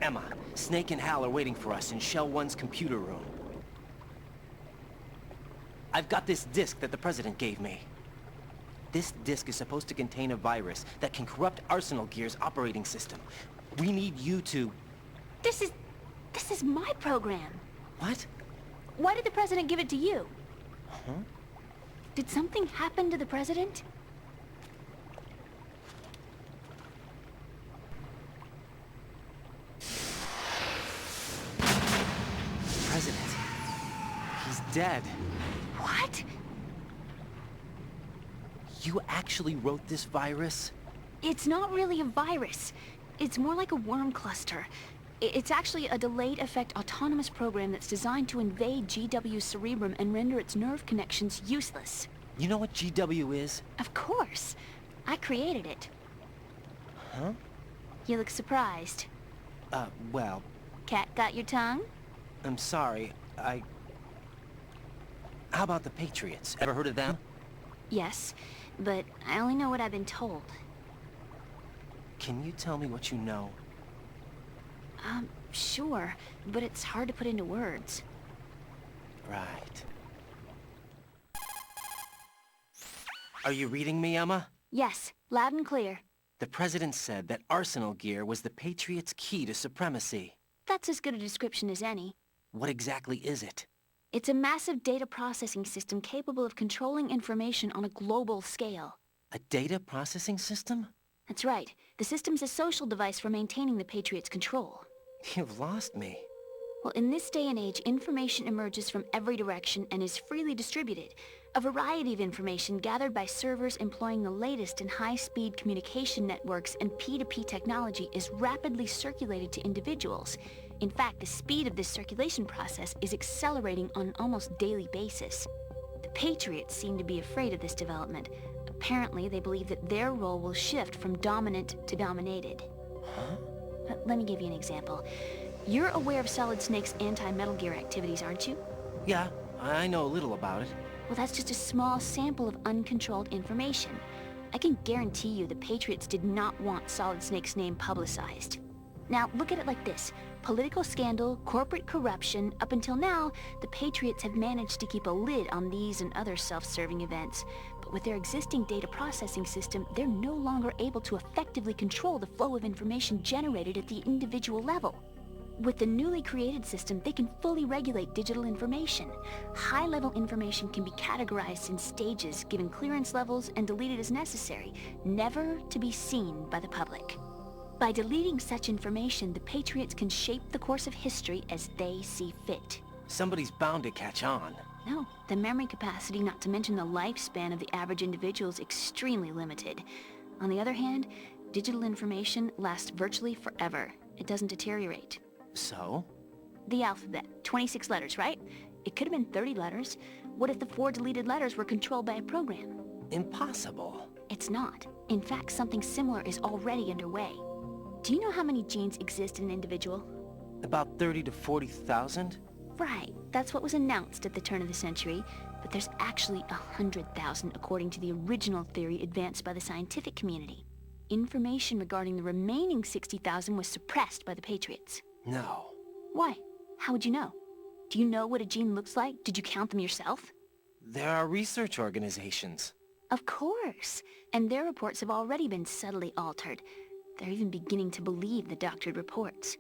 Emma, Snake and Hal are waiting for us in Shell 1's computer room. I've got this disk that the President gave me. This disk is supposed to contain a virus that can corrupt Arsenal Gear's operating system. We need you to... This is my program. What? Why did the President give it to you? Huh? Did something happen to the President? President. He's dead. What? You actually wrote this virus? It's not really a virus. It's more like a worm cluster. It's actually a delayed effect autonomous program that's designed to invade GW's cerebrum and render its nerve connections useless. You know what GW is? Of course. I created it. Huh? You look surprised. Well... Cat got your tongue? I'm sorry, How about the Patriots? Ever heard of them? Yes, but I only know what I've been told. Can you tell me what you know? Sure, but it's hard to put into words. Right. Are you reading me, Emma? Yes, loud and clear. The President said that Arsenal Gear was the Patriots' key to supremacy. That's as good a description as any. What exactly is it? It's a massive data processing system capable of controlling information on a global scale. A data processing system? That's right. The system's a social device for maintaining the Patriots' control. You've lost me. Well, in this day and age, information emerges from every direction and is freely distributed. A variety of information gathered by servers employing the latest in high-speed communication networks and P2P technology is rapidly circulated to individuals. In fact, the speed of this circulation process is accelerating on an almost daily basis. The Patriots seem to be afraid of this development. Apparently, they believe that their role will shift from dominant to dominated. Huh? Let me give you an example. You're aware of Solid Snake's anti-Metal Gear activities, aren't you? Yeah, I know a little about it. Well, that's just a small sample of uncontrolled information. I can guarantee you the Patriots did not want Solid Snake's name publicized. Now, look at it like this. Political scandal, corporate corruption, up until now, the Patriots have managed to keep a lid on these and other self-serving events. But with their existing data processing system, they're no longer able to effectively control the flow of information generated at the individual level. With the newly created system, they can fully regulate digital information. High-level information can be categorized in stages, given clearance levels, and deleted as necessary, never to be seen by the public. By deleting such information, the Patriots can shape the course of history as they see fit. Somebody's bound to catch on. No, the memory capacity, not to mention the lifespan of the average individual, is extremely limited. On the other hand, digital information lasts virtually forever. It doesn't deteriorate. So? The alphabet. 26 letters, right? It could have been 30 letters. What if the 4 deleted letters were controlled by a program? Impossible. It's not. In fact, something similar is already underway. Do you know how many genes exist in an individual? About 30 to 40,000? Right. That's what was announced at the turn of the century. But there's actually 100,000 according to the original theory advanced by the scientific community. Information regarding the remaining 60,000 was suppressed by the Patriots. No. Why? How would you know? Do you know what a gene looks like? Did you count them yourself? There are research organizations. Of course. And their reports have already been subtly altered. They're even beginning to believe the doctored reports.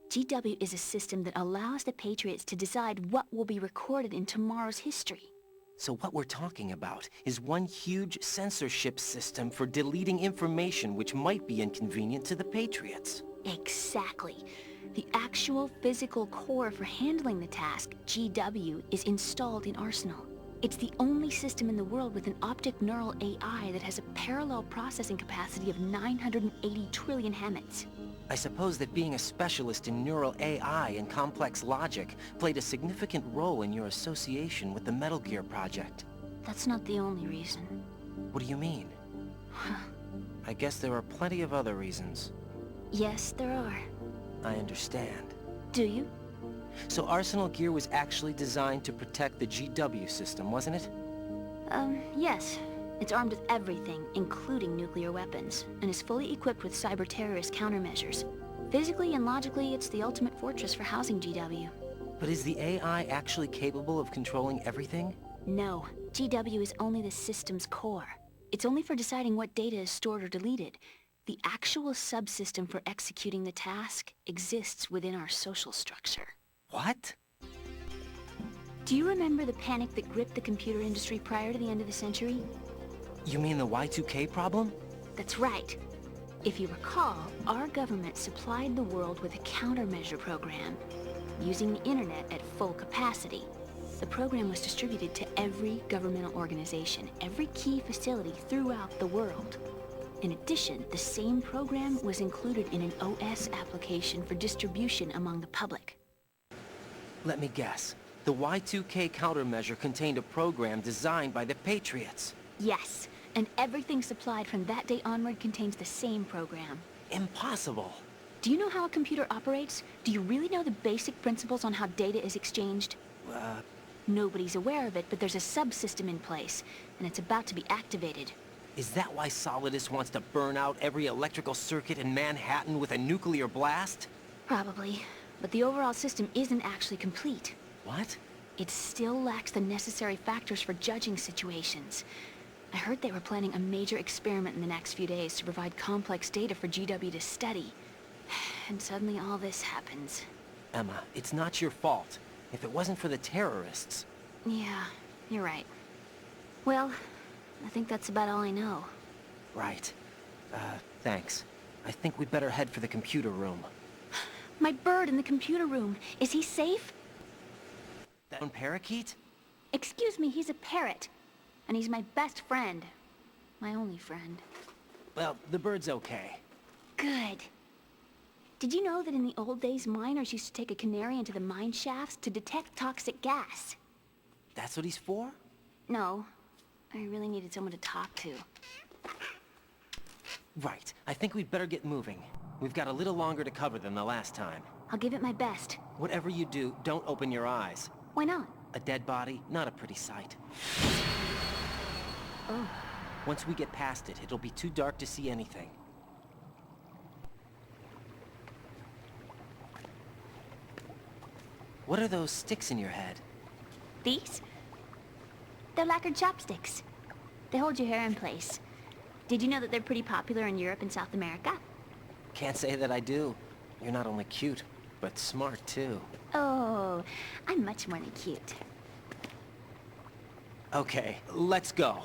GW is a system that allows the Patriots to decide what will be recorded in tomorrow's history. So what we're talking about is one huge censorship system for deleting information which might be inconvenient to the Patriots. Exactly. The actual physical core for handling the task, GW, is installed in Arsenal. It's the only system in the world with an optic neural AI that has a parallel processing capacity of 980 trillion Hammets. I suppose that being a specialist in neural AI and complex logic played a significant role in your association with the Metal Gear project. That's not the only reason. What do you mean? I guess there are plenty of other reasons. Yes, there are. I understand. Do you? So Arsenal Gear was actually designed to protect the GW system, wasn't it? Yes. It's armed with everything, including nuclear weapons, and is fully equipped with cyber-terrorist countermeasures. Physically and logically, it's the ultimate fortress for housing GW. But is the AI actually capable of controlling everything? No, GW is only the system's core. It's only for deciding what data is stored or deleted. The actual subsystem for executing the task exists within our social structure. What? Do you remember the panic that gripped the computer industry prior to the end of the century? You mean the Y2K problem? That's right. If you recall, our government supplied the world with a countermeasure program, using the internet at full capacity. The program was distributed to every governmental organization, every key facility throughout the world. In addition, the same program was included in an OS application for distribution among the public. Let me guess. The Y2K countermeasure contained a program designed by the Patriots. Yes, and everything supplied from that day onward contains the same program. Impossible. Do you know how a computer operates? Do you really know the basic principles on how data is exchanged? Nobody's aware of it, but there's a subsystem in place, and it's about to be activated. Is that why Solidus wants to burn out every electrical circuit in Manhattan with a nuclear blast? Probably, but the overall system isn't actually complete. What? It still lacks the necessary factors for judging situations. I heard they were planning a major experiment in the next few days to provide complex data for GW to study. And suddenly all this happens. Emma, it's not your fault. If it wasn't for the terrorists... Yeah, you're right. Well, I think that's about all I know. Right. Thanks. I think we'd better head for the computer room. My bird in the computer room. Is he safe? That one parakeet? Excuse me, he's a parrot. And he's my best friend. My only friend. Well, the bird's okay. Good. Did you know that in the old days, miners used to take a canary into the mine shafts to detect toxic gas? That's what he's for? No. I really needed someone to talk to. Right. I think we'd better get moving. We've got a little longer to cover than the last time. I'll give it my best. Whatever you do, don't open your eyes. Why not? A dead body, not a pretty sight. Oh. Once we get past it, it'll be too dark to see anything. What are those sticks in your head? These? They're lacquered chopsticks. They hold your hair in place. Did you know that they're pretty popular in Europe and South America? Can't say that I do. You're not only cute, but smart too. Oh, I'm much more than cute. Okay, let's go.